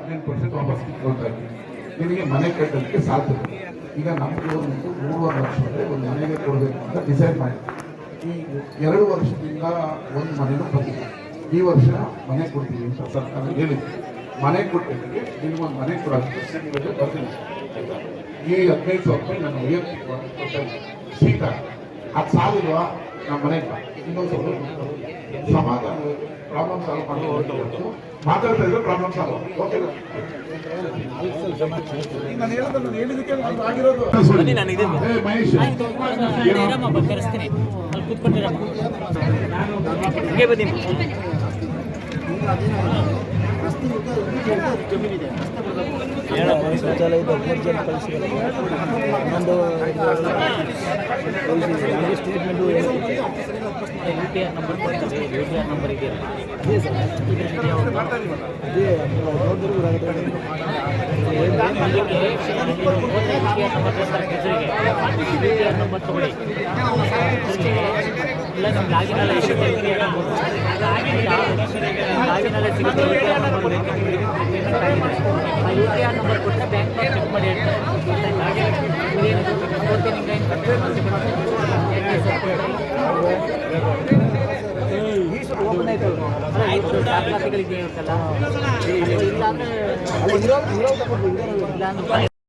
18% ವಾಪಸ್ ಕಿತ್ಕೊಳ್ತಾ ಇದ್ದೀವಿ. ನಿಮಗೆ ಮನೆ ಕಟ್ಟಲಿಕ್ಕೆ ಸಾಧ್ಯ. ಈಗ ನಮಗೆ ಒಂದು 3.5 ಲಕ್ಷ ಒಂದು ಮನೆಗೆ ಕೊಡಬೇಕು ಅಂತ ಡಿಸೈಡ್ ಮಾಡಿದ್ವಿ. ಈ 2 ವರ್ಷದಿಂದ ಒಂದು ಮನೆನೂ ಬಂದಿದೆ. ಈ ವರ್ಷ ಮನೆ ಕೊಡ್ತೀವಿ ಅಂತ ಸರ್ಕಾರ ಹೇಳಿದೆ. ಮನೆ ಕೊಟ್ಟಿದ್ದಕ್ಕೆ ನಿಮ್ಗೊಂದು ಮನೆ ಕೊಡೋಕ್ಕೆ ಬರ್ತೀನಿ. ಈ 15,000 ರೂಪಾಯಿ ನನ್ನ ವೈಯಕ್ತಿಕವಾಗಿ ಕೊಡ್ತೇನೆ. ಶೀತ ಅದು ಸಾಲಿಲ್ವಾ ನಮ್ಮ ಮನೆಗೆ ಇನ್ನೊಂದು ಸ್ವಲ್ಪ ಸಮಾಧಾನ ಪ್ರಾಬ್ಲಮ್ ಸಾಲ್ವ್ ಮಾಡಿ ಮಾತಾಡ್ತಾ ಇದ್ರೆ ಪ್ರಾಬ್ಲಮ್ ಸಾಲ್ವ್. ಓಕೆ ನಾನು ಹೇಳಿದಕ್ಕೆ ಆಗಿರೋದು ಮಹೇಶ್ ಶೌಚಾಲಯದ 3 ಜನ ಕಳಿಸಿದ್ದಾರೆ. ಇನ್ನೊಂದು ಸ್ಟೇಟ್ಮೆಂಟು UTR ನಂಬರ್ ಕೊಡ್ತಾರೆ. UTR ನಂಬರ್ ಇದೆಯಲ್ಲ ಅದೇ ಸರ್, ಅದೇ UTR ನಂಬರ್ ತಗೊಳ್ಳಿ. ಇಲ್ಲ ನಮ್ಮ ಲಾಗಿನೆಲ್ಲ ಸಿಗುತ್ತೆ. UTR ನಂಬರ್ ಕೊಟ್ಟರೆ ಬ್ಯಾಂಕ್ ಚೆಕ್ ಮಾಡಿ ಓಪನ್ ಆಯಿತು. ದಾಖಲಾತಿಗಳಿಗೆ ಇರುತ್ತಲ್ಲ, ಇಲ್ಲ ಅಂದರೆ ಆಯ್ತು.